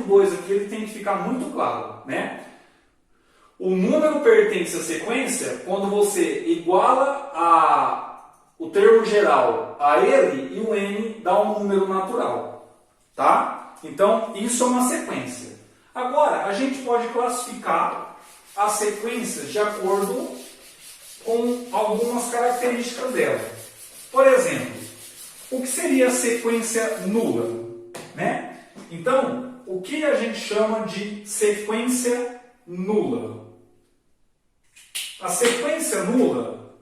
exemplo 2 aqui ele tem que ficar muito claro, né? O número pertence à sequência quando você iguala o termo geral a ele e o n dá um número natural, tá? Então, isso é uma sequência. Agora, a gente pode classificar as sequências de acordo com algumas características dela. Por exemplo, o que seria a sequência nula, né? Então, o que a gente chama de sequência nula? A sequência nula,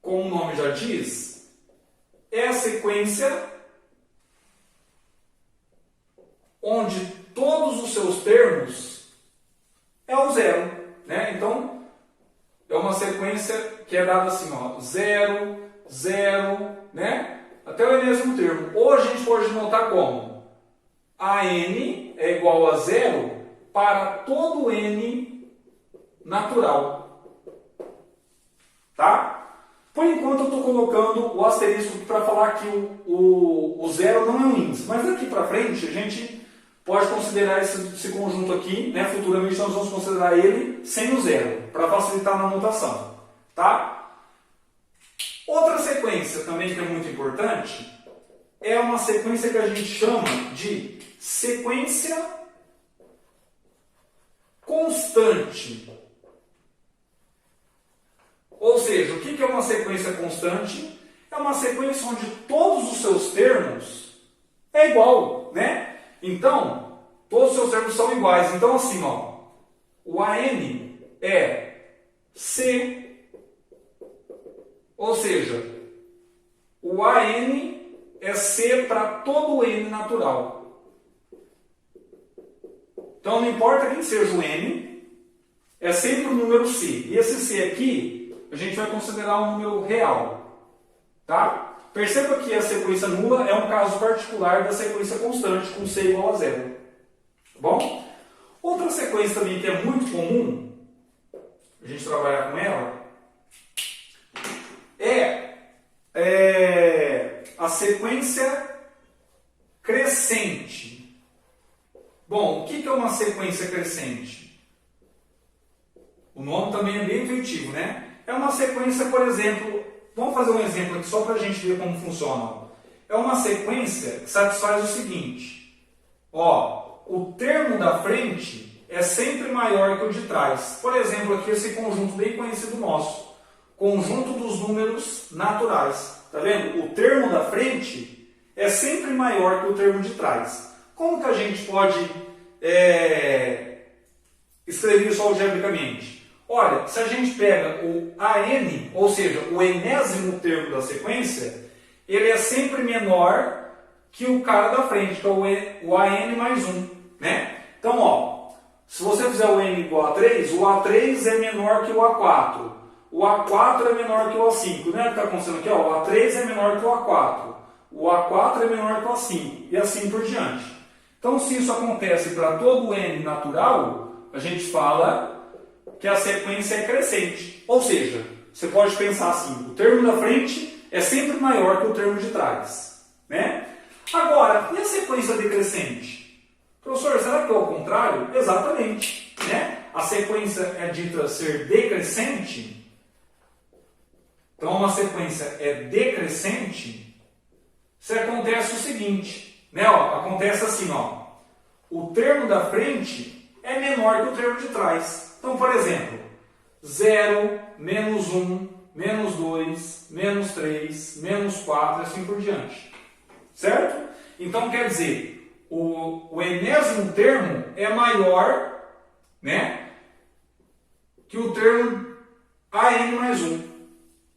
como o nome já diz, é a sequência onde todos os seus termos é o zero, né? Então, é uma sequência que é dada assim, ó, 0, 0, né? Até o enésimo termo. Ou a gente pode notar como a n é igual a 0 para todo n natural. Tá? Por enquanto eu estou colocando o asterisco para falar que o zero não é um índice. Mas daqui para frente a gente pode considerar esse conjunto aqui, né? Futuramente nós vamos considerar ele sem o zero, para facilitar na notação. Tá? Outra sequência também que é muito importante é uma sequência que a gente chama de sequência constante. Ou seja, o que é uma sequência constante? É uma sequência onde todos os seus termos é igual, né? Então, todos os seus termos são iguais. Então, assim, ó, o AN é C, ou seja, o AN é C para todo o N natural. Então, não importa quem seja o N, é sempre o número C. E esse C aqui, a gente vai considerar um número real. Tá? Perceba que a sequência nula é um caso particular da sequência constante, com C igual a zero. Tá bom? Outra sequência também que é muito comum a gente trabalhar com ela é a sequência crescente. Bom, o que é uma sequência crescente? O nome também é bem intuitivo, né? É uma sequência, por exemplo, vamos fazer um exemplo aqui só para a gente ver como funciona. É uma sequência que satisfaz o seguinte. Ó, o termo da frente é sempre maior que o de trás. Por exemplo, aqui esse conjunto bem conhecido nosso. Conjunto dos números naturais. Tá vendo? O termo da frente é sempre maior que o termo de trás. Como que a gente pode escrever isso algebricamente? Olha, se a gente pega o AN, ou seja, o enésimo termo da sequência, ele é sempre menor que o cara da frente, que é o AN mais 1. Né? Então, ó, se você fizer o N igual a 3, o A3 é menor que o A4. O A4 é menor que o A5. Não é o que está acontecendo aqui? Ó, o A3 é menor que o A4. O A4 é menor que o A5. E assim por diante. Então, se isso acontece para todo o N natural, a gente fala que a sequência é crescente. Ou seja, você pode pensar assim, o termo da frente é sempre maior que o termo de trás. Né? Agora, e a sequência decrescente? Professor, será que é o contrário? Exatamente. Né? A sequência é dita ser decrescente. Então, uma sequência é decrescente se acontece o seguinte. Né? Ó, acontece assim, ó, o termo da frente é menor que o termo de trás. Então, por exemplo, 0, menos 1, menos 2, menos 3, menos 4, assim por diante. Certo? Então, quer dizer, o enésimo termo é maior, né, que o termo AN mais 1.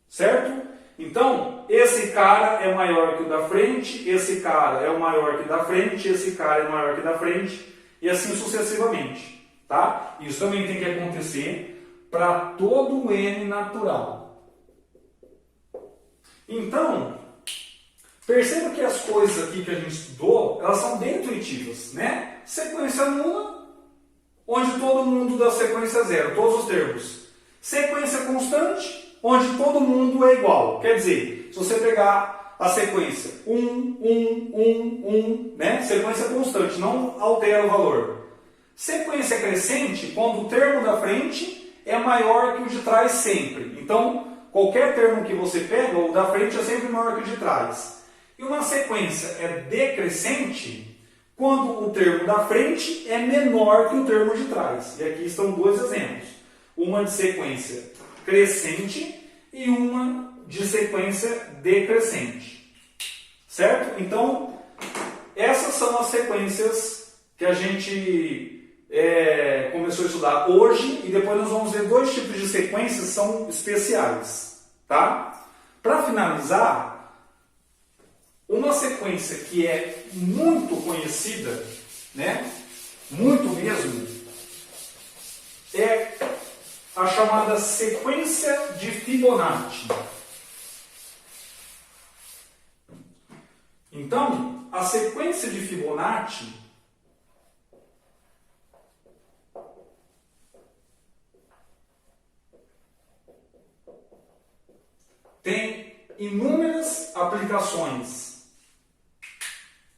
Certo? Então, esse cara é maior que o da frente, esse cara é o maior que o da frente, esse cara é maior que o da frente, e assim sucessivamente. Tá? Isso também tem que acontecer para todo o N natural. Então, perceba que as coisas aqui que a gente estudou, elas são bem intuitivas, né? Sequência nula, onde todo mundo da sequência é zero, todos os termos. Sequência constante, onde todo mundo é igual. Quer dizer, se você pegar a sequência 1, 1, né? Sequência constante, não altera o valor. Sequência crescente, quando o termo da frente é maior que o de trás sempre. Então, qualquer termo que você pega, o da frente é sempre maior que o de trás. E uma sequência é decrescente quando o termo da frente é menor que o termo de trás. E aqui estão dois exemplos. Uma de sequência crescente e uma de sequência decrescente. Certo? Então, essas são as sequências que a gente começou a estudar hoje, e depois nós vamos ver dois tipos de sequências que são especiais. Tá? Para finalizar, uma sequência que é muito conhecida, né? Muito mesmo, é a chamada sequência de Fibonacci. Então, a sequência de Fibonacci tem inúmeras aplicações,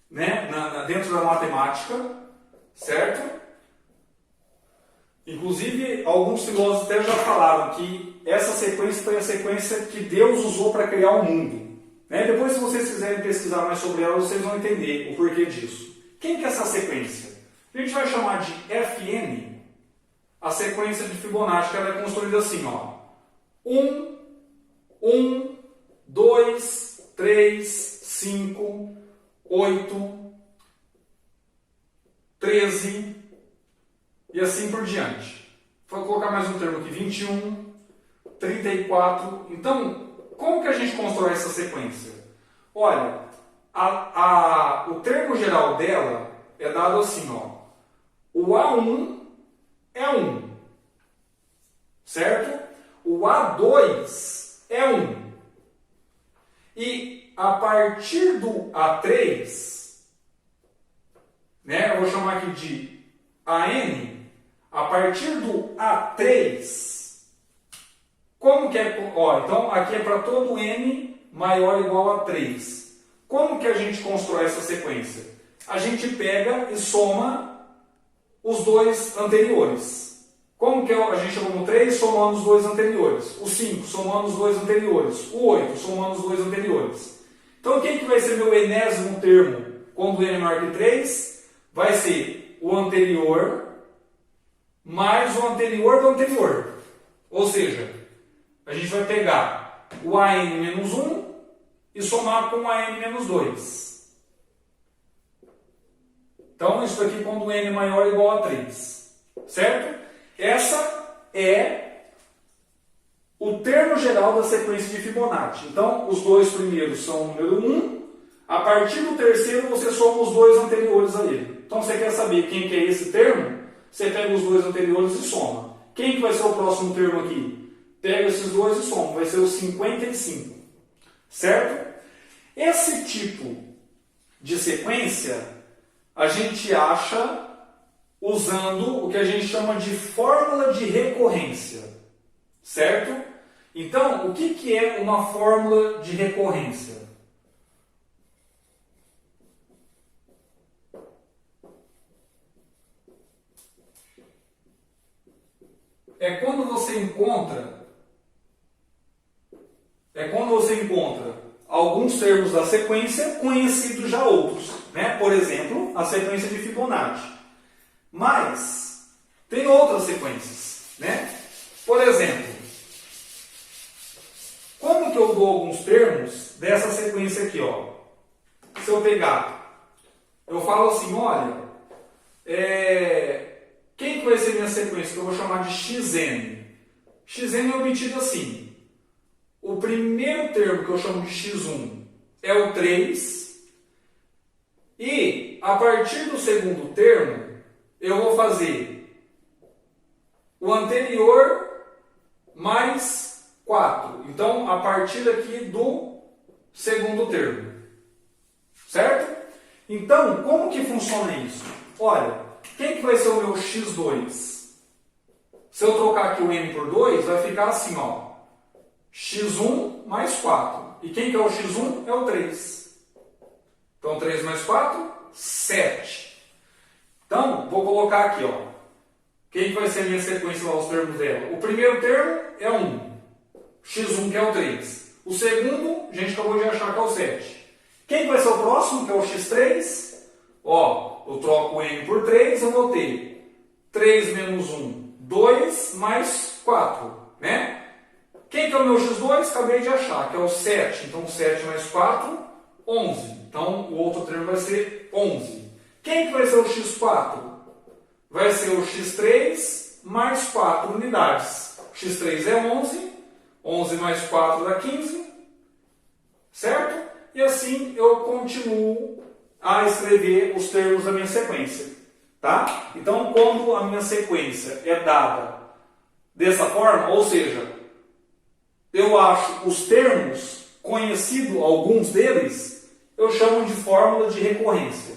né, dentro da matemática, certo? Inclusive, alguns filósofos até já falaram que essa sequência foi a sequência que Deus usou para criar o mundo. Né? Depois, se vocês quiserem pesquisar mais sobre ela, vocês vão entender o porquê disso. Quem que é essa sequência? A gente vai chamar de Fn, a sequência de Fibonacci, que ela é construída assim, ó. 1, 2, 3, 5, 8, 13 e assim por diante. Vou colocar mais um termo aqui, 21, 34. Então, como que a gente constrói essa sequência? Olha, o termo geral dela é dado assim, ó. O A1 é 1, certo? O A2 é 1. E a partir do A3, né, eu vou chamar aqui de AN, a partir do A3, como que é? Ó, então aqui é para todo N maior ou igual a 3. Como que a gente constrói essa sequência? A gente pega e soma os dois anteriores. Como que a gente chegou no 3 somando os dois anteriores? O 5 somando os dois anteriores. O 8 somando os dois anteriores. Então quem que vai ser meu enésimo termo quando n é maior que 3? Vai ser o anterior mais o anterior do anterior. Ou seja, a gente vai pegar o AN menos 1 e somar com o AN menos 2. Então, isso aqui quando n é maior ou igual a 3. Certo? Essa é o termo geral da sequência de Fibonacci. Então, os dois primeiros são o número 1. A partir do terceiro, você soma os dois anteriores a ele. Então, você quer saber quem que é esse termo? Você pega os dois anteriores e soma. Quem que vai ser o próximo termo aqui? Pega esses dois e soma. Vai ser o 55. Certo? Esse tipo de sequência a gente acha usando o que a gente chama de fórmula de recorrência. Certo? Então, o que é uma fórmula de recorrência? É quando você encontra alguns termos da sequência conhecidos já outros, né? Por exemplo, a sequência de Fibonacci. Mas tem outras sequências, né? Por exemplo, como que eu dou alguns termos dessa sequência aqui, ó? Se eu pegar, eu falo assim, olha, quem que vai ser minha sequência? Que eu vou chamar de xn. Xn é obtido assim. O primeiro termo que eu chamo de x1 é o 3. E a partir do segundo termo, eu vou fazer o anterior mais 4. Então, a partir aqui do segundo termo. Certo? Então, como que funciona isso? Olha, quem que vai ser o meu x2? Se eu trocar aqui o n por 2, vai ficar assim, ó. x1 mais 4. E quem que é o x1? É o 3. Então 3 mais 4, 7. Então, vou colocar aqui, ó. Quem que vai ser a minha sequência lá, os termos dela? O primeiro termo é 1. x1 que é o 3. O segundo, a gente acabou de achar que é o 7. Quem que vai ser o próximo, que é o x3? Ó, eu troco o n por 3, eu vou ter 3 menos 1, 2 mais 4, né? Quem que é o meu x2? Acabei de achar, que é o 7. Então, 7 mais 4, 11. Então, o outro termo vai ser 11. Quem que vai ser o x4? Vai ser o x3 mais 4 unidades. x3 é 11. 11 mais 4 dá 15. Certo? E assim eu continuo a escrever os termos da minha sequência. Tá? Então, quando a minha sequência é dada dessa forma, ou seja, eu acho os termos conhecidos, alguns deles, eu chamo de fórmula de recorrência.